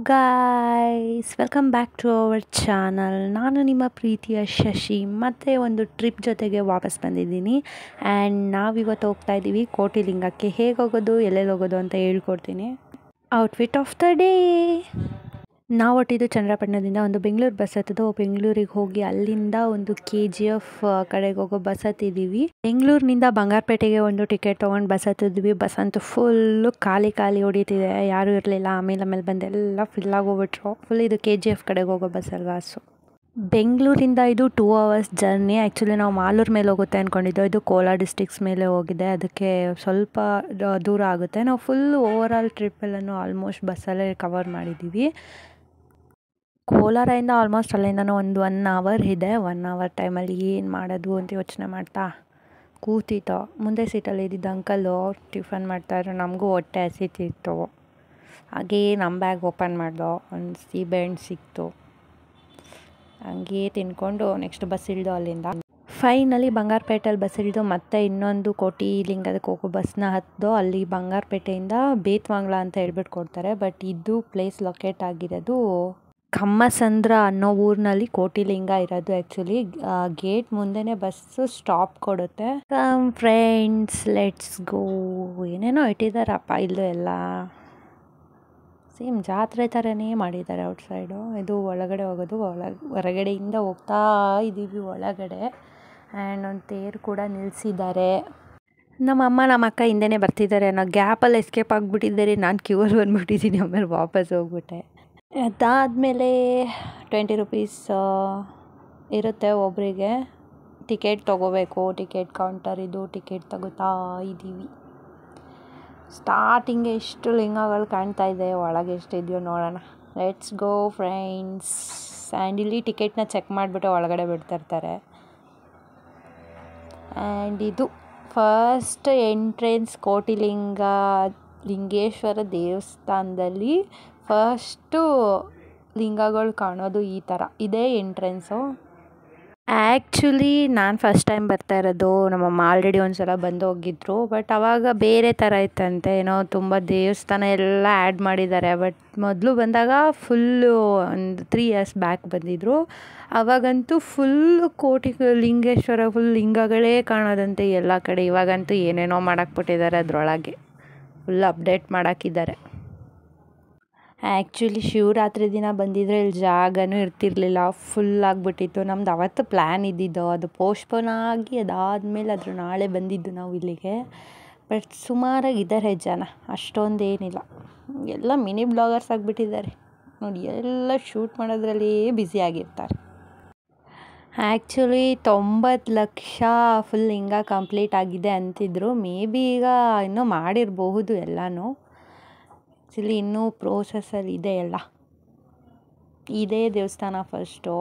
Guys, welcome back to our channel. ನಾನು ನಿಮ್ಮ ಪ್ರೀತಿಯ ಶಶಿ ಮತ್ತೆ ಒಂದು ಟ್ರಿಪ್ ಜೊತೆಗೆ ವಾಪಸ್ ಬಂದಿದ್ದೀನಿ. ಆ್ಯಂಡ್ ನಾವಿವತ್ತು ಹೋಗ್ತಾ ಇದ್ದೀವಿ ಕೋಟಿಲಿಂಗಕ್ಕೆ. ಹೇಗೆ ಹೋಗೋದು, ಎಲ್ಲೆಲ್ಲಿ ಹೋಗೋದು ಅಂತ ಹೇಳ್ಕೊಡ್ತೀನಿ. Outfit of the day. ನಾವು ಹೊಟ್ಟಿದ್ದು ಚನ್ನರಾಯಪಟ್ಟಣದಿಂದ ಒಂದು ಬೆಂಗಳೂರು ಬಸ್ ಹತ್ತಿದ್ದು. ಬೆಂಗಳೂರಿಗೆ ಹೋಗಿ ಅಲ್ಲಿಂದ ಒಂದು KGF ಕಡೆಗೆ ಹೋಗೋ ಬಸ್ ಹತ್ತಿದ್ದೀವಿ. ಬೆಂಗಳೂರಿನಿಂದ ಬಂಗಾರಪೇಟೆಗೆ ಒಂದು ಟಿಕೆಟ್ ತೊಗೊಂಡು ಬಸ್ ಹತ್ತಿದ್ವಿ. ಬಸ್ ಅಂತೂ ಫುಲ್ಲು ಖಾಲಿ ಹೊಡೀತಿದೆ, ಯಾರೂ ಇರಲಿಲ್ಲ. ಆಮೇಲೆ ಬಂದೆಲ್ಲ ಫಿಲ್ ಆಗೋಗ್ಬಿಟ್ರು. ಫುಲ್ ಇದು KGF ಕಡೆಗೆ ಹೋಗೋ ಬಸ್ ಅಲ್ವಾ. ಸೊ ಬೆಂಗಳೂರಿಂದ ಇದು 2 hours ಜರ್ನಿ. ಆ್ಯಕ್ಚುಲಿ ನಾವು ಮಾಲೂರು ಮೇಲೆ ಹೋಗುತ್ತೆ ಅಂದ್ಕೊಂಡಿದ್ದೋ, ಇದು ಕೋಲಾರ ಡಿಸ್ಟಿಕ್ಸ್ ಮೇಲೆ ಹೋಗಿದೆ. ಅದಕ್ಕೆ ಸ್ವಲ್ಪ ದೂರ ಆಗುತ್ತೆ. ನಾವು ಫುಲ್ ಓವರ್ ಆಲ್ ಟ್ರಿಪ್ಪೆಲ್ಲನೂ ಆಲ್ಮೋಸ್ಟ್ ಬಸ್ಸಲ್ಲೇ ಕವರ್ ಮಾಡಿದ್ದೀವಿ. ಕೋಲಾರದಿಂದ ಆಲ್ಮೋಸ್ಟ್ ಅಲ್ಲಿಂದನೂ ಒಂದು 1 hour ಇದೆ. 1 hour ಟೈಮಲ್ಲಿ ಏನು ಮಾಡೋದು ಅಂತ ಯೋಚನೆ ಮಾಡ್ತಾ ಕೂತಿತ್ತು. ಮುಂದೆ ಸೀಟಲ್ಲಿ ಇದ್ದಿದ್ದ ಅಂಕಲು ಟಿಫನ್ ಮಾಡ್ತಾಯಿದ್ರು. ನಮಗೂ ಹೊಟ್ಟೆ ಹಸಿತಿತ್ತು. ಹಾಗೇ ನಮ್ಮ ಬ್ಯಾಗ್ ಓಪನ್ ಮಾಡ್ದೋ, ಒಂದು ಸೀಬೆಹಣ್ಣು ಸಿಕ್ತು. ಹಂಗೆ ತಿನ್ಕೊಂಡು ನೆಕ್ಸ್ಟ್ ಬಸ್ ಇಳಿದು ಅಲ್ಲಿಂದ ಫೈನಲಿ ಬಂಗಾರಪೇಟೆಯಲ್ಲಿ ಬಸ್ ಇಳಿದು ಮತ್ತೆ ಇನ್ನೊಂದು ಕೋಟಿಲಿಂಗದಕ್ಕೆ ಹೋಗೋ ಬಸ್ನ ಹತ್ತಿದೋ. ಅಲ್ಲಿ ಬಂಗಾರಪೇಟೆಯಿಂದ ಬೇತ್ವಾಂಗ್ಲ ಅಂತ ಹೇಳ್ಬಿಟ್ಟು ಕೊಡ್ತಾರೆ. ಬಟ್ ಇದು ಪ್ಲೇಸ್ ಲೊಕೇಟ್ ಆಗಿರೋದು ಕಮ್ಮಸಂದ್ರ ಅನ್ನೋ ಊರಿನಲ್ಲಿ ಕೋಟಿಲಿಂಗ ಇರೋದು. ಆ್ಯಕ್ಚುಲಿ ಗೇಟ್ ಮುಂದೆನೇ ಬಸ್ಸು ಸ್ಟಾಪ್ ಕೊಡುತ್ತೆ. Come friends, let's go. ಏನೇನೋ ಇಟ್ಟಿದ್ದಾರಪ್ಪ ಇಲ್ಲೂ ಎಲ್ಲ. ಸೇಮ್ ಜಾತ್ರೆ ಥರನೇ ಮಾಡಿದ್ದಾರೆ ಔಟ್ಸೈಡು. ಇದು ಒಳಗಡೆ ಹೋಗೋದು. ಹೊರಗಡೆಯಿಂದ ಹೋಗ್ತಾ ಇದ್ದೀವಿ ಒಳಗಡೆ. ಆ್ಯಂಡ್ ಒಂದು ತೇರು ಕೂಡ ನಿಲ್ಲಿಸಿದ್ದಾರೆ. ನಮ್ಮಮ್ಮ ನಮ್ಮ ಅಕ್ಕ ಹಿಂದೆನೇ ಬರ್ತಿದ್ದಾರೆ ಅನ್ನೋ ಗ್ಯಾಪಲ್ಲಿ ಎಸ್ಕೇಪ್ ಆಗಿಬಿಟ್ಟಿದ್ದಾರೆ. ನಾನು ಕ್ಯೂಲ್ಲಿ ಬಂದುಬಿಟ್ಟಿದ್ದೀನಿ. ಆಮೇಲೆ ವಾಪಸ್ ಹೋಗ್ಬಿಟ್ಟೆ. ಅದಾದಮೇಲೆ 20 rupees ಇರುತ್ತೆ ಒಬ್ಬರಿಗೆ. ಟಿಕೆಟ್ ತೊಗೋಬೇಕು. ಟಿಕೆಟ್ ಕೌಂಟರ್ ಇದು. ಟಿಕೆಟ್ ತಗೋತಾ ಇದ್ದೀವಿ. ಸ್ಟಾರ್ಟಿಂಗ್ಗೆ ಎಷ್ಟು ಲಿಂಗಗಳು ಕಾಣ್ತಾ ಇದೆ, ಒಳಗೆ ಎಷ್ಟಿದೆಯೋ ನೋಡೋಣ. Let's go friends. ಆ್ಯಂಡ್ ಇಲ್ಲಿ ಟಿಕೆಟ್ನ ಚೆಕ್ ಮಾಡಿಬಿಟ್ಟು ಒಳಗಡೆ ಬಿಡ್ತಿರ್ತಾರೆ. ಆ್ಯಂಡ್ ಇದು ಫಸ್ಟ್ ಎಂಟ್ರೆನ್ಸ್ ಲಿಂಗೇಶ್ವರ ದೇವಸ್ಥಾನದಲ್ಲಿ ಫಸ್ಟು ಲಿಂಗಗಳು ಕಾಣೋದು ಈ ಥರ. ಇದೇ ಎಂಟ್ರೆನ್ಸು. ಆ್ಯಕ್ಚುಲಿ ನಾನು ಫಸ್ಟ್ ಟೈಮ್ ಬರ್ತಾ ಇರೋದು. ನಮ್ಮಮ್ಮ ಆಲ್ರೆಡಿ ಒಂದು ಸಲ ಬಂದು ಹೋಗಿದ್ರು. ಬಟ್ ಆವಾಗ ಬೇರೆ ಥರ ಇತ್ತಂತೆ. ಏನೋ ತುಂಬ ದೇವಸ್ಥಾನ ಎಲ್ಲ ಆ್ಯಡ್ ಮಾಡಿದ್ದಾರೆ. ಬಟ್ ಮೊದಲು ಬಂದಾಗ ಫುಲ್ಲು ಒಂದು 3 years ಬ್ಯಾಕ್ ಬಂದಿದ್ದರು. ಆವಾಗಂತೂ ಫುಲ್ಲು ಲಿಂಗೇಶ್ವರ ಫುಲ್ ಲಿಂಗಗಳೇ ಕಾಣೋದಂತೆ ಎಲ್ಲ ಕಡೆ. ಇವಾಗಂತೂ ಏನೇನೋ ಮಾಡಾಕ್ಬಿಟ್ಟಿದ್ದಾರೆ ಅದರೊಳಗೆ. ಫುಲ್ ಅಪ್ಡೇಟ್ ಮಾಡಾಕಿದ್ದಾರೆ. ಆ್ಯಕ್ಚುಲಿ ಶಿವರಾತ್ರಿ ದಿನ ಬಂದಿದ್ದರೆ ಇಲ್ಲಿ ಜಾಗನೂ ಇರ್ತಿರ್ಲಿಲ್ಲ. ಫುಲ್ ಆಗಿಬಿಟ್ಟಿತ್ತು. ನಮ್ದು ಅವತ್ತು ಪ್ಲ್ಯಾನ್ ಇದ್ದಿದ್ದು, ಅದು ಪೋಸ್ಟ್ಪೋನ್ ಆಗಿ ಅದಾದಮೇಲೆ ಅದ್ರ ನಾಳೆ ಬಂದಿದ್ದು ನಾವು ಇಲ್ಲಿಗೆ. ಬಟ್ ಸುಮಾರಾಗಿದ್ದಾರೆ ಜನ, ಅಷ್ಟೊಂದೇನಿಲ್ಲ. ಎಲ್ಲ ಮಿನಿ ಬ್ಲಾಗರ್ಸ್ ಆಗಿಬಿಟ್ಟಿದ್ದಾರೆ ನೋಡಿ. ಎಲ್ಲ ಶೂಟ್ ಮಾಡೋದ್ರಲ್ಲೇ ಬ್ಯುಸಿಯಾಗಿರ್ತಾರೆ. ಆ್ಯಕ್ಚುಲಿ 90 ಲಕ್ಷ ಫುಲ್ ಲಿಂಗ ಕಂಪ್ಲೀಟ್ ಆಗಿದೆ ಅಂತಿದ್ರು. ಮೇ ಬಿ ಈಗ ಇನ್ನೂ ಮಾಡಿರಬಹುದು ಎಲ್ಲನೂ. ಆ್ಯಕ್ಚುಲಿ ಇನ್ನೂ ಪ್ರೋಸೆಸ್ಸಲ್ಲಿ ಇದೆ ಎಲ್ಲ. ಇದೇ ದೇವಸ್ಥಾನ ಫಸ್ಟು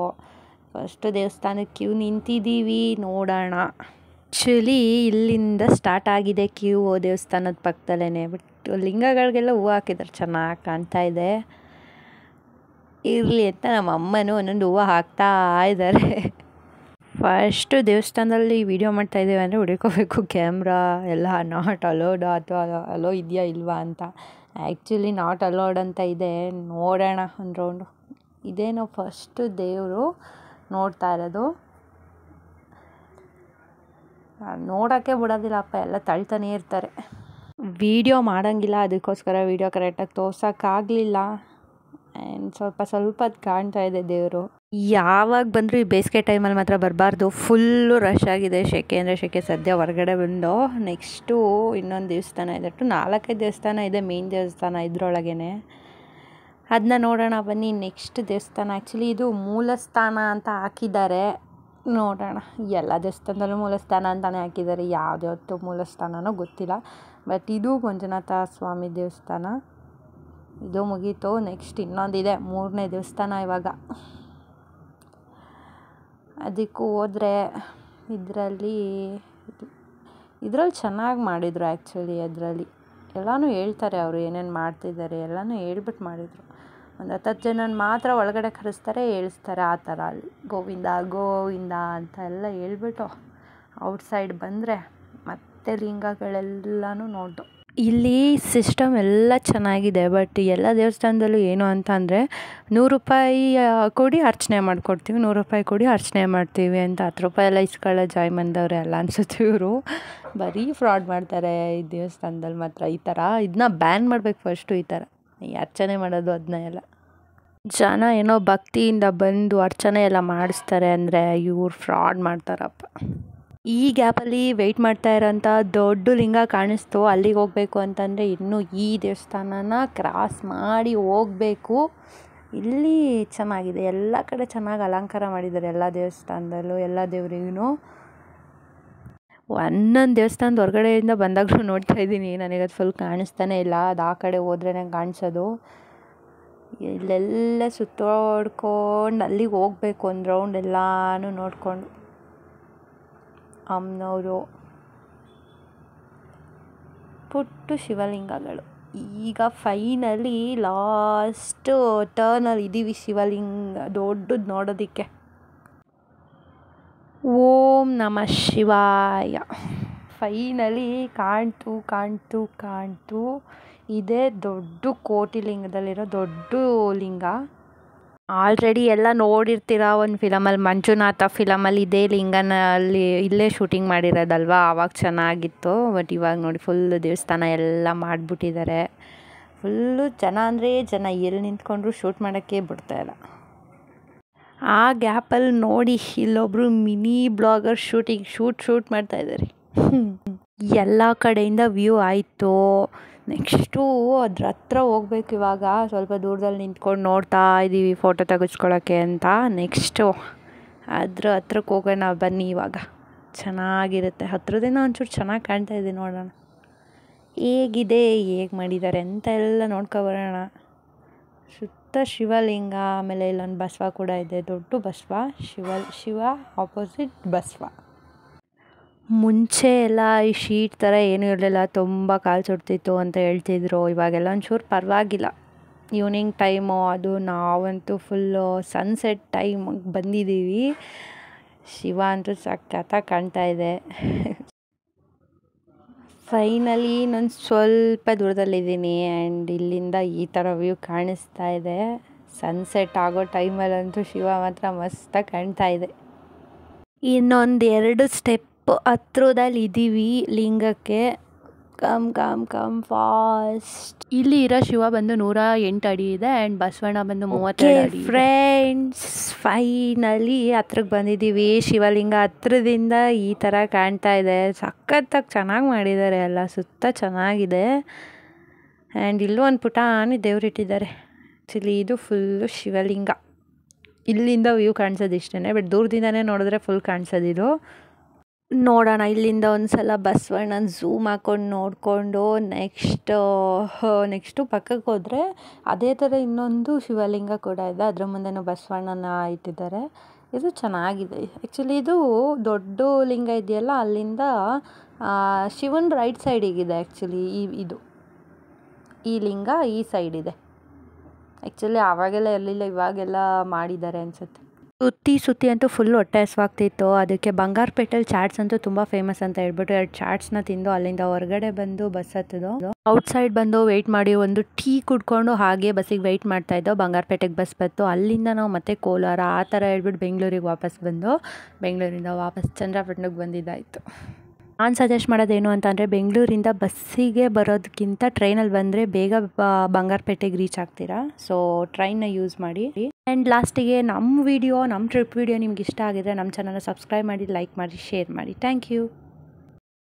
ದೇವಸ್ಥಾನಕ್ಕೆ ಕ್ಯೂ ನಿಂತಿದ್ದೀವಿ. ನೋಡೋಣ. ಆ್ಯಕ್ಚುಲಿ ಇಲ್ಲಿಂದ ಸ್ಟಾರ್ಟ್ ಆಗಿದೆ ಕ್ಯೂ ದೇವಸ್ಥಾನದ ಪಕ್ಕದಲ್ಲೇ. ಬಟ್ ಲಿಂಗಗಳಿಗೆಲ್ಲ ಹೂವು ಹಾಕಿದ್ದಾರೆ, ಚೆನ್ನಾಗಿ ಕಾಣ್ತಾ ಇದೆ. ಇರಲಿ ಅಂತ ನಮ್ಮ ಅಮ್ಮನೂ ಒಂದೊಂದು ಹೂವು ಹಾಕ್ತಾ ಇದ್ದಾರೆ. ಫಸ್ಟು ದೇವಸ್ಥಾನದಲ್ಲಿ ವೀಡಿಯೋ ಮಾಡ್ತಾಯಿದ್ದೇವೆ ಅಂದರೆ ಹುಡುಕೋಬೇಕು ಕ್ಯಾಮ್ರಾ ಎಲ್ಲ ನಾಟ್ ಅಲೋಡ್ ಅಥವಾ ಅಲೋ ಇದೆಯಾ ಇಲ್ವಾ ಅಂತ. ಆ್ಯಕ್ಚುಲಿ ನಾಟ್ ಅಲೋಡ್ ಅಂತ ಇದೆ. ನೋಡೋಣ ಒಂದು ರೌಂಡು. ಇದೇನೋ ಫಸ್ಟು ದೇವರು ನೋಡ್ತಾ ಇರೋದು. ನೋಡೋಕ್ಕೆ ಬಿಡೋದಿಲ್ಲಪ್ಪ, ಎಲ್ಲ ತಳ್ತಾನೇ ಇರ್ತಾರೆ. ವೀಡಿಯೋ ಮಾಡೋಂಗಿಲ್ಲ, ಅದಕ್ಕೋಸ್ಕರ ವೀಡಿಯೋ ಕರೆಕ್ಟಾಗಿ ತೋರ್ಸೋಕ್ಕಾಗಲಿಲ್ಲ. ಆ್ಯಂಡ್ ಸ್ವಲ್ಪ ಕಾಣ್ತಾ ಇದೆ ದೇವರು. ಯಾವಾಗ ಬಂದರೂ ಈ ಬೇಸಿಗೆ ಟೈಮಲ್ಲಿ ಮಾತ್ರ ಬರಬಾರ್ದು. ಫುಲ್ಲು ರಶ್ ಆಗಿದೆ. ಸೆಕೆ ಅಂದರೆ ಸೆಕೆ. ಸದ್ಯ ಹೊರಗಡೆ ಬಂದು ನೆಕ್ಸ್ಟು ಇನ್ನೊಂದು ದೇವಸ್ಥಾನ ಇದೆ. 4-5 ದೇವಸ್ಥಾನ ಇದೆ. ಮೇನ್ ದೇವಸ್ಥಾನ ಇದ್ರೊಳಗೇ. ಅದನ್ನ ನೋಡೋಣ ಬನ್ನಿ. ನೆಕ್ಸ್ಟ್ ದೇವಸ್ಥಾನ. ಆ್ಯಕ್ಚುಲಿ ಇದು ಮೂಲಸ್ಥಾನ ಅಂತ ಹಾಕಿದ್ದಾರೆ. ನೋಡೋಣ. ಎಲ್ಲ ದೇವಸ್ಥಾನದಲ್ಲೂ ಮೂಲಸ್ಥಾನ ಅಂತಲೇ ಹಾಕಿದ್ದಾರೆ. ಯಾವುದ್ಯಾವತ್ತು ಮೂಲಸ್ಥಾನನೋ ಗೊತ್ತಿಲ್ಲ. ಬಟ್ ಇದು ಮಂಜುನಾಥ ಸ್ವಾಮಿ ದೇವಸ್ಥಾನ. ಇದು ಮುಗೀತು. ನೆಕ್ಸ್ಟ್ ಇನ್ನೊಂದಿದೆ, 3ನೇ ದೇವಸ್ಥಾನ ಇವಾಗ. ಅದಕ್ಕೂ ಹೋದರೆ ಇದರಲ್ಲಿ ಚೆನ್ನಾಗಿ ಮಾಡಿದರು. ಆ್ಯಕ್ಚುಲಿ ಅದರಲ್ಲಿ ಎಲ್ಲನೂ ಹೇಳ್ತಾರೆ, ಅವರು ಏನೇನು ಮಾಡ್ತಿದ್ದಾರೆ ಎಲ್ಲನೂ ಹೇಳ್ಬಿಟ್ಟು ಮಾಡಿದರು. ಒಂದು 10 ಜನನ ಮಾತ್ರ ಒಳಗಡೆ ಕರೆಸ್ತಾರೆ, ಹೇಳಿಸ್ತಾರೆ ಆ ಥರ. ಅಲ್ಲಿ ಗೋವಿಂದ ಗೋವಿಂದ ಅಂತ ಎಲ್ಲ ಹೇಳ್ಬಿಟ್ಟು ಔಟ್ಸೈಡ್ ಬಂದರೆ ಮತ್ತೆ ಲಿಂಗಗಳೆಲ್ಲನೂ ನೋಡ್ದು. ಇಲ್ಲಿ ಸಿಸ್ಟಮ್ ಎಲ್ಲ ಚೆನ್ನಾಗಿದೆ, ಬಟ್ ಎಲ್ಲ ದೇವಸ್ಥಾನದಲ್ಲೂ ಏನು ಅಂತ ಅಂದರೆ 100 ರೂಪಾಯಿ ಕೊಡಿ ಅರ್ಚನೆ ಮಾಡಿಕೊಡ್ತೀವಿ, 100 ರೂಪಾಯಿ ಕೊಡಿ ಅರ್ಚನೆ ಮಾಡ್ತೀವಿ ಅಂತ. 10 ರೂಪಾಯಿ ಎಲ್ಲ ಇಸ್ಕೊಳ್ಳೋ ಜಾಯ್ಮಂದವ್ರೆ ಎಲ್ಲ ಅನ್ಸುತ್ತೆ ಇವರು. ಬರೀ ಫ್ರಾಡ್ ಮಾಡ್ತಾರೆ ಈ ದೇವಸ್ಥಾನದಲ್ಲಿ ಮಾತ್ರ. ಈ ಥರ ಇದನ್ನ ಬ್ಯಾನ್ ಮಾಡಬೇಕು ಫಸ್ಟು, ಈ ಥರ ಈ ಅರ್ಚನೆ ಮಾಡೋದು ಅದನ್ನ ಎಲ್ಲ. ಜನ ಏನೋ ಭಕ್ತಿಯಿಂದ ಬಂದು ಅರ್ಚನೆ ಎಲ್ಲ ಮಾಡಿಸ್ತಾರೆ ಅಂದರೆ ಇವ್ರು ಫ್ರಾಡ್ ಮಾಡ್ತಾರಪ್ಪ. ಈ ಗ್ಯಾಪಲ್ಲಿ ವೆಯ್ಟ್ ಮಾಡ್ತಾ ಇರೋಂಥ ದೊಡ್ಡ ಲಿಂಗ ಕಾಣಿಸ್ತು, ಅಲ್ಲಿಗೆ ಹೋಗಬೇಕು ಅಂತಂದರೆ ಇನ್ನೂ ಈ ದೇವಸ್ಥಾನನ ಕ್ರಾಸ್ ಮಾಡಿ ಹೋಗಬೇಕು. ಇಲ್ಲಿ ಚೆನ್ನಾಗಿದೆ, ಎಲ್ಲ ಕಡೆ ಚೆನ್ನಾಗಿ ಅಲಂಕಾರ ಮಾಡಿದ್ದಾರೆ ಎಲ್ಲ ದೇವಸ್ಥಾನದಲ್ಲೂ, ಎಲ್ಲ ದೇವರಿಗೂ. ಒಂದೊಂದು ದೇವಸ್ಥಾನದ ಹೊರಗಡೆಯಿಂದ ಬಂದಾಗಲೂ ನೋಡ್ತಾ ಇದ್ದೀನಿ, ನನಗದು ಫುಲ್ ಕಾಣಿಸ್ತಾನೆ ಇಲ್ಲ. ಅದು ಆ ಕಡೆ ಹೋದ್ರೇ ಕಾಣಿಸೋದು. ಇಲ್ಲೆಲ್ಲ ಸುತ್ತಾಡ್ಕೊಂಡು ಅಲ್ಲಿಗೆ ಹೋಗ್ಬೇಕು, ಒಂದು ರೌಂಡ್ ಎಲ್ಲನೂ ನೋಡಿಕೊಂಡು. ಅಮ್ಮನವರು ಪುಟ್ಟು ಶಿವಲಿಂಗಗಳು. ಈಗ ಫೈನಲಿ ಲಾಸ್ಟ್ ಟರ್ನಲ್ಲಿ ಇದ್ದೀವಿ ಶಿವಲಿಂಗ ದೊಡ್ಡದು ನೋಡೋದಕ್ಕೆ. ಓಂ ನಮಃ ಶಿವಾಯ. ಫೈನಲಿ ಕಾಣ್ತು. ಇದೇ ದೊಡ್ಡ ಕೋಟಿ ಲಿಂಗದಲ್ಲಿರೋ ದೊಡ್ಡ ಲಿಂಗ. ಆಲ್ರೆಡಿ ಎಲ್ಲ ನೋಡಿರ್ತೀರ ಒಂದು ಫಿಲಮಲ್ಲಿ, ಮಂಜುನಾಥ ಫಿಲಮಲ್ಲಿ ಇದೇ ಇಲ್ಲೇ ಶೂಟಿಂಗ್ ಮಾಡಿರೋದಲ್ವ, ಆವಾಗ ಚೆನ್ನಾಗಿತ್ತು. ಬಟ್ ಇವಾಗ ನೋಡಿ ಫುಲ್ ದೇವಸ್ಥಾನ ಎಲ್ಲ ಮಾಡಿಬಿಟ್ಟಿದ್ದಾರೆ. ಫುಲ್ಲು ಜನ ಅಂದರೆ ಜನ, ಎಲ್ಲಿ ನಿಂತ್ಕೊಂಡ್ರು ಶೂಟ್ ಮಾಡೋಕ್ಕೆ ಬಿಡ್ತಾಯಿಲ್ಲ. ಆ ಗ್ಯಾಪಲ್ಲಿ ನೋಡಿ ಇಲ್ಲೊಬ್ಬರು ಮಿನಿ ಬ್ಲಾಗರ್ ಶೂಟ್ ಮಾಡ್ತಾಯಿದ್ದಾರೆ. ಎಲ್ಲ ಕಡೆಯಿಂದ ವ್ಯೂ ಆಯಿತು. ನೆಕ್ಸ್ಟು ಅದ್ರ ಹತ್ರ ಹೋಗ್ಬೇಕು. ಇವಾಗ ಸ್ವಲ್ಪ ದೂರದಲ್ಲಿ ನಿಂತ್ಕೊಂಡು ನೋಡ್ತಾ ಇದ್ದೀವಿ ಫೋಟೋ ತೆಗೆಸ್ಕೊಳ್ಳೋಕ್ಕೆ ಅಂತ. ನೆಕ್ಸ್ಟು ಅದ್ರ ಹತ್ರಕ್ಕೆ ಹೋಗೋಣ ಬನ್ನಿ. ಇವಾಗ ಚೆನ್ನಾಗಿರುತ್ತೆ, ಹತ್ರದಿಂದ ಒಂಚೂರು ಚೆನ್ನಾಗಿ ಕಾಣ್ತಾ ಇದೆ. ನೋಡೋಣ ಹೇಗಿದೆ, ಹೇಗೆ ಮಾಡಿದ್ದಾರೆ ಅಂತ ಎಲ್ಲ ನೋಡ್ಕೊಬರೋಣ. ಸುತ್ತ ಶಿವಲಿಂಗ, ಆಮೇಲೆ ಇಲ್ಲೊಂದು ಬಸವ ಕೂಡ ಇದೆ, ದೊಡ್ಡ ಬಸವ. ಶಿವ ಆಪೋಸಿಟ್ ಬಸವ. ಮುಂಚೆ ಎಲ್ಲ ಈ ಶೀಟ್ ಥರ ಏನೂ ಇರಲಿಲ್ಲ, ತುಂಬ ಕಾಲು ಸುಡ್ತಿತ್ತು ಅಂತ ಹೇಳ್ತಿದ್ರು. ಇವಾಗೆಲ್ಲ ಒಂಚೂರು ಪರವಾಗಿಲ್ಲ. ಈವ್ನಿಂಗ್ ಟೈಮು ಅದು, ನಾವಂತೂ ಫುಲ್ಲು ಸನ್ಸೆಟ್ ಟೈಮಿಗೆ ಬಂದಿದ್ದೀವಿ. ಶಿವ ಅಂತೂ ಸಖತ್ತಾಗಿ ಕಾಣ್ತಾ ಇದೆ. ಫೈನಲಿ ನಾನು ಸ್ವಲ್ಪ ದೂರದಲ್ಲಿದ್ದೀನಿ ಆ್ಯಂಡ್ ಇಲ್ಲಿಂದ ಈ ಥರ ವ್ಯೂ ಕಾಣಿಸ್ತಾ ಇದೆ. ಸನ್ಸೆಟ್ ಆಗೋ ಟೈಮಲ್ಲಂತೂ ಶಿವ ಮಾತ್ರ ಮಸ್ತಾಗಿ ಕಾಣ್ತಾ ಇದೆ. ಇನ್ನೊಂದು 2 ಸ್ಟೆಪ್ ಹತ್ರದಲ್ಲಿ ಇದ್ದೀವಿ ಲಿಂಗಕ್ಕೆ. Come fast. ಇಲ್ಲಿ ಇರೋ ಶಿವ ಬಂದು 108 ಅಡಿ ಇದೆ ಆ್ಯಂಡ್ ಬಸವಣ್ಣ ಬಂದು 32 ಅಡಿ. ಫ್ರೆಂಡ್ಸ್, ಫೈನಲಿ ಹತ್ರಕ್ಕೆ ಬಂದಿದ್ದೀವಿ. ಶಿವಲಿಂಗ ಹತ್ರದಿಂದ ಈ ಥರ ಕಾಣ್ತಾ ಇದೆ. ಸಖತ್ತಾಗಿ ಚೆನ್ನಾಗಿ ಮಾಡಿದ್ದಾರೆ, ಎಲ್ಲ ಸುತ್ತ ಚೆನ್ನಾಗಿದೆ. ಆ್ಯಂಡ್ ಇಲ್ಲೂ ಒಂದು ಪುಟಾಣಿ ದೇವ್ರಿಟ್ಟಿದ್ದಾರೆ. ಆ್ಯಕ್ಚುಲಿ ಇದು ಫುಲ್ಲು ಶಿವಲಿಂಗ. ಇಲ್ಲಿಂದ ವ್ಯೂ ಕಾಣಿಸೋದು ಇಷ್ಟೇ, ಬಟ್ ದೂರದಿಂದನೇ ನೋಡಿದ್ರೆ ಫುಲ್ ಕಾಣಿಸೋದಿದು. ನೋಡೋಣ ಇಲ್ಲಿಂದ ಒಂದು ಸಲ ಬಸವಣ್ಣನ ಝೂಮ್ ಹಾಕ್ಕೊಂಡು ನೋಡಿಕೊಂಡು ನೆಕ್ಸ್ಟು ಪಕ್ಕಕ್ಕೆ ಹೋದರೆ ಅದೇ ಥರ ಇನ್ನೊಂದು ಶಿವಲಿಂಗ ಕೂಡ ಇದೆ. ಅದರ ಮುಂದೆನೂ ಬಸವಣ್ಣನ ಇಟ್ಟಿದ್ದಾರೆ. ಇದು ಚೆನ್ನಾಗಿದೆ. ಆ್ಯಕ್ಚುಲಿ ಇದು ದೊಡ್ಡ ಲಿಂಗ ಇದೆಯಲ್ಲ, ಅಲ್ಲಿಂದ ಶಿವನ ರೈಟ್ ಸೈಡಿಗಿದೆ. ಆ್ಯಕ್ಚುಲಿ ಈ ಲಿಂಗ ಈ ಸೈಡ್ ಇದೆ. ಆ್ಯಕ್ಚುಲಿ ಆವಾಗೆಲ್ಲ ಇರಲಿಲ್ಲ, ಇವಾಗೆಲ್ಲ ಮಾಡಿದ್ದಾರೆ ಅನಿಸುತ್ತೆ. ಸುತ್ತಿ ಅಂತೂ ಫುಲ್ ಹೊಟ್ಟೆ ಹಸಿವಾಗ್ತಿತ್ತು. ಅದಕ್ಕೆ ಬಂಗಾರಪೇಟೆಲಿ ಚಾಟ್ಸ್ ಅಂತೂ ತುಂಬ ಫೇಮಸ್ ಅಂತ ಹೇಳ್ಬಿಟ್ಟು 2 ಚಾಟ್ಸ್ನ ತಿಂದು ಅಲ್ಲಿಂದ ಹೊರಗಡೆ ಬಂದು ಬಸ್ ಹತ್ತಿದ್ದು. ಔಟ್ಸೈಡ್ ಬಂದು ವೆಯ್ಟ್ ಮಾಡಿ ಒಂದು ಟೀ ಕುಡ್ಕೊಂಡು ಹಾಗೆ ಬಸ್ಸಿಗೆ ವೆಯ್ಟ್ ಮಾಡ್ತಾಯಿದ್ದೋ. ಬಂಗಾರಪೇಟೆಗೆ ಬಸ್ ಬಂತು. ಅಲ್ಲಿಂದ ನಾವು ಮತ್ತೆ ಕೋಲಾರ ಆ ಥರ ಹೇಳ್ಬಿಟ್ಟು ಬೆಂಗಳೂರಿಗೆ ವಾಪಸ್ ಬಂದು, ಬೆಂಗಳೂರಿಂದ ವಾಪಸ್ ಚನ್ನರಾಯಪಟ್ಟಣಕ್ಕೆ ಬಂದಿದ್ದಾಯಿತು. ನಾನು ಸಜೆಸ್ಟ್ ಮಾಡೋದೇನು ಅಂತಂದರೆ, ಬೆಂಗಳೂರಿಂದ ಬಸ್ಸಿಗೆ ಬರೋದಕ್ಕಿಂತ ಟ್ರೈನಲ್ಲಿ ಬಂದರೆ ಬೇಗ ಬಂಗಾರಪೇಟೆಗೆ ರೀಚ್ ಆಗ್ತೀರಾ. ಸೊ ಟ್ರೈನ್ನ ಯೂಸ್ ಮಾಡಿ. ಆ್ಯಂಡ್ ಲಾಸ್ಟಿಗೆ ನಮ್ಮ ಟ್ರಿಪ್ ವಿಡಿಯೋ ನಿಮ್ಗೆ ಇಷ್ಟ ಆಗಿದ್ರೆ ನಮ್ಮ ಚಾನಲ್ನ ಸಬ್ಸ್ಕ್ರೈಬ್ ಮಾಡಿ, ಲೈಕ್ ಮಾಡಿ, ಶೇರ್ ಮಾಡಿ. Thank you.